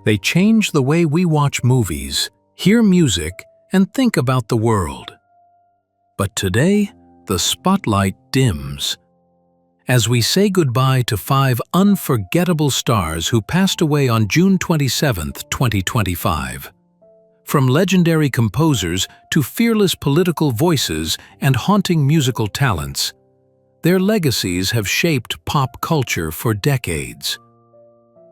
They change the way we watch movies, hear music, and think about the world. But today, the spotlight dims. As we say goodbye to 5 unforgettable stars who passed away on June 27, 2025. From legendary composers to fearless political voices and haunting musical talents, their legacies have shaped pop culture for decades.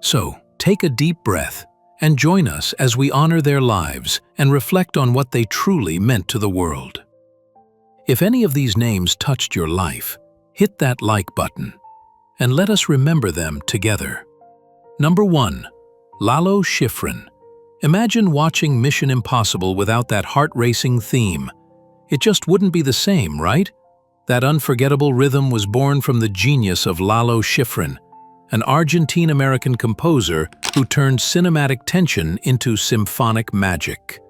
So, take a deep breath and join us as we honor their lives and reflect on what they truly meant to the world. If any of these names touched your life, hit that like button and let us remember them together. Number 1. Lalo Schifrin. Imagine watching Mission Impossible without that heart-racing theme. It just wouldn't be the same, right? That unforgettable rhythm was born from the genius of Lalo Schifrin, an Argentine-American composer who turned cinematic tension into symphonic magic.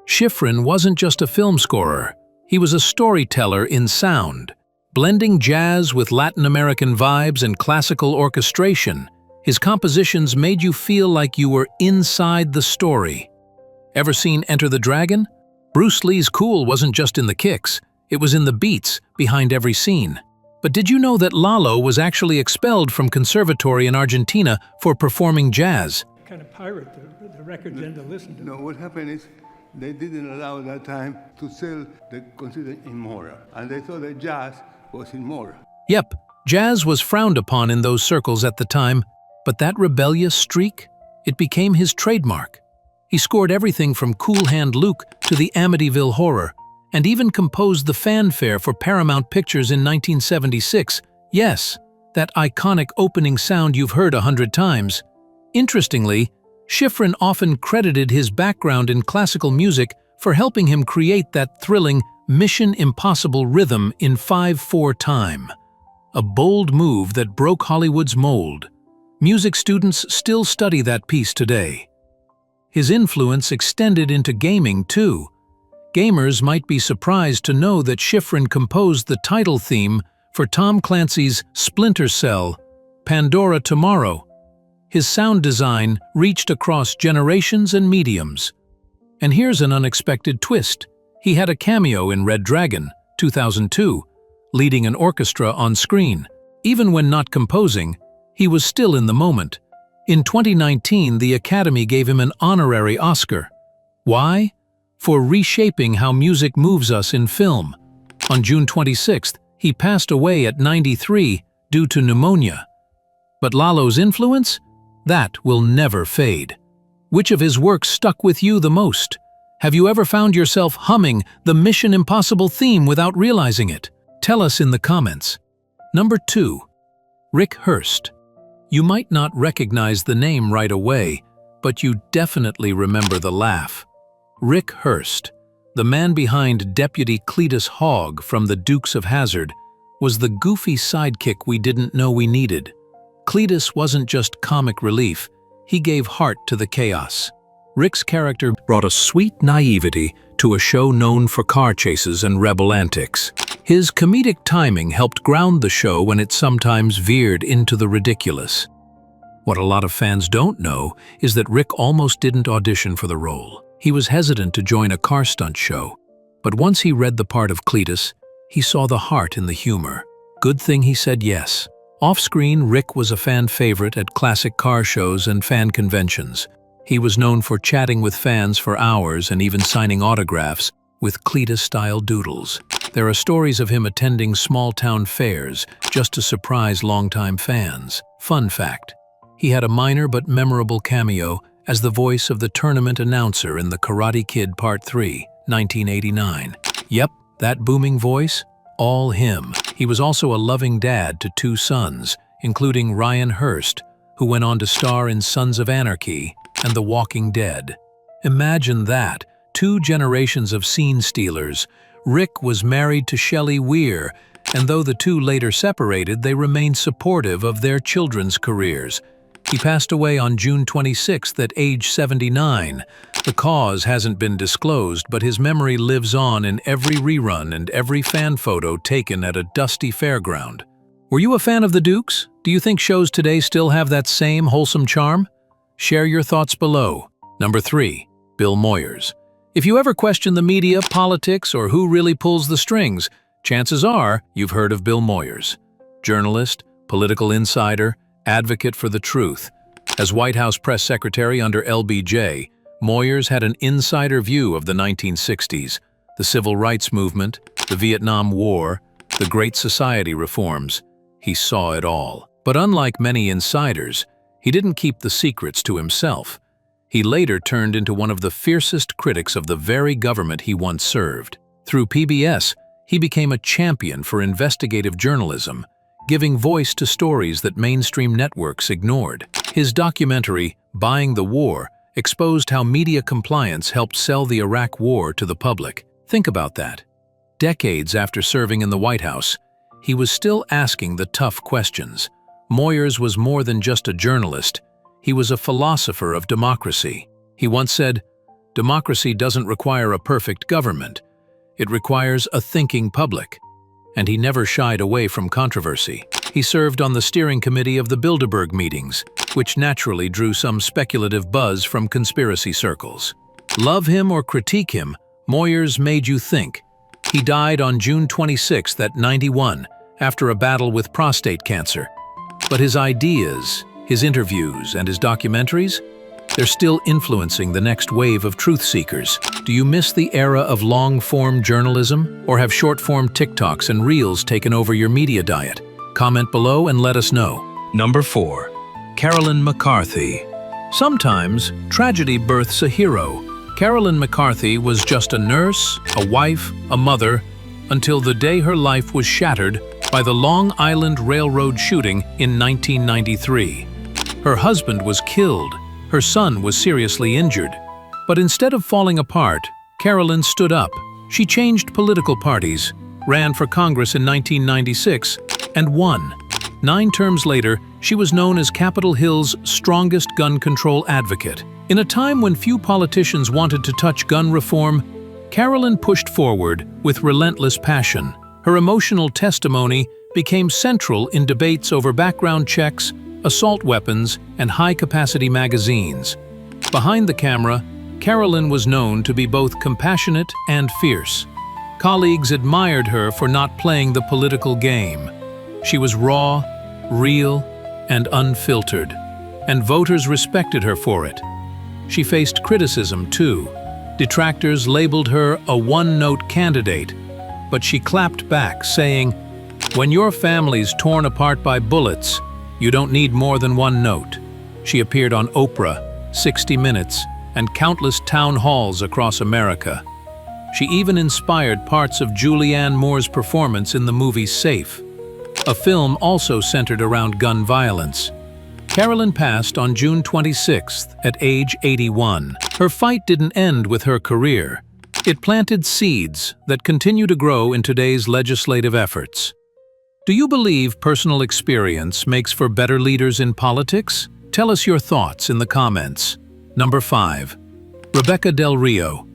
Shiffron wasn't just a film scorer, he was a storyteller in sound. Blending jazz with Latin American vibes and classical orchestration, his compositions made you feel like you were inside the story. Ever seen Enter the Dragon? Bruce Lee's cool wasn't just in the kicks, it was in the beats behind every scene. But did you know that Lalo was actually expelled from conservatory in Argentina for performing jazz? Kind of pirate the records and to listen to. No, what happened is they didn't allow at that time to sell the considered immoral, and they thought that jazz was immoral. Yep, jazz was frowned upon in those circles at the time, but that rebellious streak, it became his trademark. He scored everything from Cool Hand Luke to the Amityville Horror, and even composed the fanfare for Paramount Pictures in 1976. Yes, that iconic opening sound you've heard 100 times. Interestingly, Shiffrin often credited his background in classical music for helping him create that thrilling Mission Impossible rhythm in 5/4 time. A bold move that broke Hollywood's mold. Music students still study that piece today. His influence extended into gaming too. Gamers might be surprised to know that Shiffrin composed the title theme for Tom Clancy's Splinter Cell, Pandora Tomorrow. His sound design reached across generations and mediums. And here's an unexpected twist. He had a cameo in Red Dragon, 2002, leading an orchestra on screen. Even when not composing, he was still in the moment. In 2019, the Academy gave him an honorary Oscar. Why? For reshaping how music moves us in film. On June 26th, he passed away at 93 due to pneumonia. But Lalo's influence? That will never fade. Which of his works stuck with you the most? Have you ever found yourself humming the Mission Impossible theme without realizing it? Tell us in the comments. Number 2. Rick Hurst. You might not recognize the name right away, but you definitely remember the laugh. Rick Hurst, the man behind Deputy Cletus Hogg from the Dukes of Hazzard, was the goofy sidekick we didn't know we needed. Cletus wasn't just comic relief, he gave heart to the chaos. Rick's character brought a sweet naivety to a show known for car chases and rebel antics. His comedic timing helped ground the show when it sometimes veered into the ridiculous. What a lot of fans don't know is that Rick almost didn't audition for the role. He was hesitant to join a car stunt show, but once he read the part of Cletus, he saw the heart in the humor. Good thing he said yes. Off-screen, Rick was a fan favorite at classic car shows and fan conventions. He was known for chatting with fans for hours and even signing autographs with Cletus-style doodles. There are stories of him attending small-town fairs just to surprise longtime fans. Fun fact, he had a minor but memorable cameo as the voice of the tournament announcer in The Karate Kid Part 3, 1989. Yep, that booming voice, all him. He was also a loving dad to 2 sons, including Ryan Hurst, who went on to star in Sons of Anarchy and The Walking Dead. Imagine that, 2 generations of scene stealers. Rick was married to Shelley Weir, and though the 2 later separated, they remained supportive of their children's careers. He passed away on June 26th at age 79. The cause hasn't been disclosed, but his memory lives on in every rerun and every fan photo taken at a dusty fairground. Were you a fan of the Dukes? Do you think shows today still have that same wholesome charm? Share your thoughts below. Number 3. Bill Moyers. If you ever question the media, politics, or who really pulls the strings, chances are you've heard of Bill Moyers. Journalist, political insider, advocate for the truth. As White House press secretary under LBJ, Moyers had an insider view of the 1960s, the civil rights movement, the Vietnam War, the Great Society reforms. He saw it all. But unlike many insiders, he didn't keep the secrets to himself. He later turned into one of the fiercest critics of the very government he once served. Through PBS, he became a champion for investigative journalism, giving voice to stories that mainstream networks ignored. His documentary, Buying the War, exposed how media compliance helped sell the Iraq War to the public. Think about that. Decades after serving in the White House, he was still asking the tough questions. Moyers was more than just a journalist. He was a philosopher of democracy. He once said, "Democracy doesn't require a perfect government. It requires a thinking public." And he never shied away from controversy. He served on the steering committee of the Bilderberg meetings, which naturally drew some speculative buzz from conspiracy circles. Love him or critique him, Moyers made you think. He died on June 26 at 91 after a battle with prostate cancer. But his ideas, his interviews, and his documentaries, they're still influencing the next wave of truth seekers. Do you miss the era of long-form journalism, or have short-form TikToks and Reels taken over your media diet? Comment below and let us know. Number 4. Carolyn McCarthy. Sometimes, tragedy births a hero. Carolyn McCarthy was just a nurse, a wife, a mother, until the day her life was shattered by the Long Island Railroad shooting in 1993. Her husband was killed. Her son was seriously injured. But instead of falling apart, Carolyn stood up. She changed political parties, ran for Congress in 1996, and won. 9 terms later, she was known as Capitol Hill's strongest gun control advocate. In a time when few politicians wanted to touch gun reform, Carolyn pushed forward with relentless passion. Her emotional testimony became central in debates over background checks, assault weapons, and high-capacity magazines. Behind the camera, Carolyn was known to be both compassionate and fierce. Colleagues admired her for not playing the political game. She was raw, real, and unfiltered, and voters respected her for it. She faced criticism, too. Detractors labeled her a one-note candidate, but she clapped back, saying, "When your family's torn apart by bullets, you don't need more than one note." She appeared on Oprah, 60 Minutes, and countless town halls across America. She even inspired parts of Julianne Moore's performance in the movie Safe, a film also centered around gun violence. Carolyn passed on June 26th at age 81. Her fight didn't end with her career. It planted seeds that continue to grow in today's legislative efforts. Do you believe personal experience makes for better leaders in politics? Tell us your thoughts in the comments. Number 5. Rebekah Del Rio.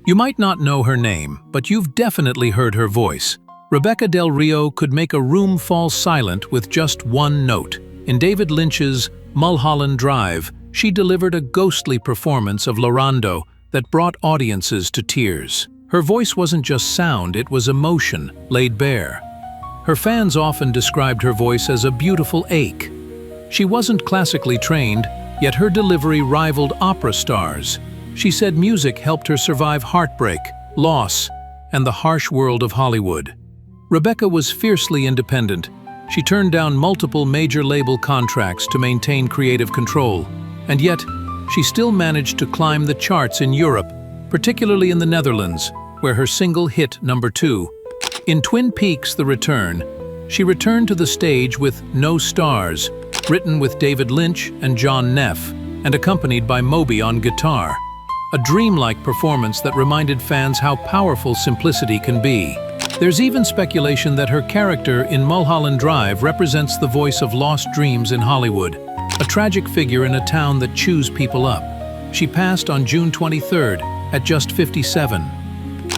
You might not know her name, but you've definitely heard her voice. Rebekah Del Rio could make a room fall silent with just one note. In David Lynch's Mulholland Drive, she delivered a ghostly performance of Lorando that brought audiences to tears. Her voice wasn't just sound, it was emotion laid bare. Her fans often described her voice as a beautiful ache. She wasn't classically trained, yet her delivery rivaled opera stars. She said music helped her survive heartbreak, loss, and the harsh world of Hollywood. Rebekah was fiercely independent. She turned down multiple major label contracts to maintain creative control, and yet she still managed to climb the charts in Europe, particularly in the Netherlands, where her single hit number 2. In Twin Peaks: The Return, she returned to the stage with No Stars, written with David Lynch and John Neff, and accompanied by Moby on guitar. A dreamlike performance that reminded fans how powerful simplicity can be. There's even speculation that her character in Mulholland Drive represents the voice of lost dreams in Hollywood, a tragic figure in a town that chews people up. She passed on June 23rd at just 57.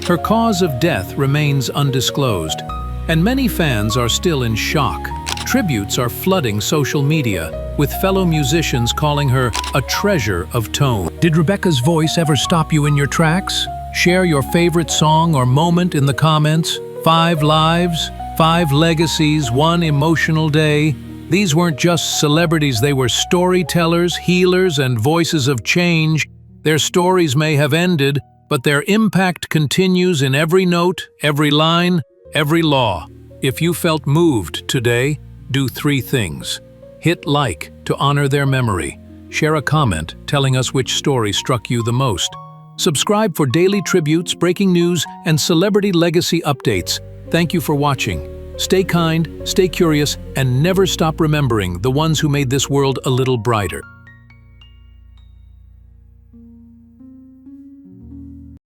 Her cause of death remains undisclosed, and many fans are still in shock. Tributes are flooding social media, with fellow musicians calling her a treasure of tone. Did Rebekah's voice ever stop you in your tracks? Share your favorite song or moment in the comments. 5 lives, 5 legacies, 1 emotional day. These weren't just celebrities, they were storytellers, healers, and voices of change. Their stories may have ended, but their impact continues in every note, every line, every law. If you felt moved today, do 3 things. Hit like to honor their memory. Share a comment telling us which story struck you the most. Subscribe for daily tributes, breaking news, and celebrity legacy updates. Thank you for watching. Stay kind, stay curious, and never stop remembering the ones who made this world a little brighter.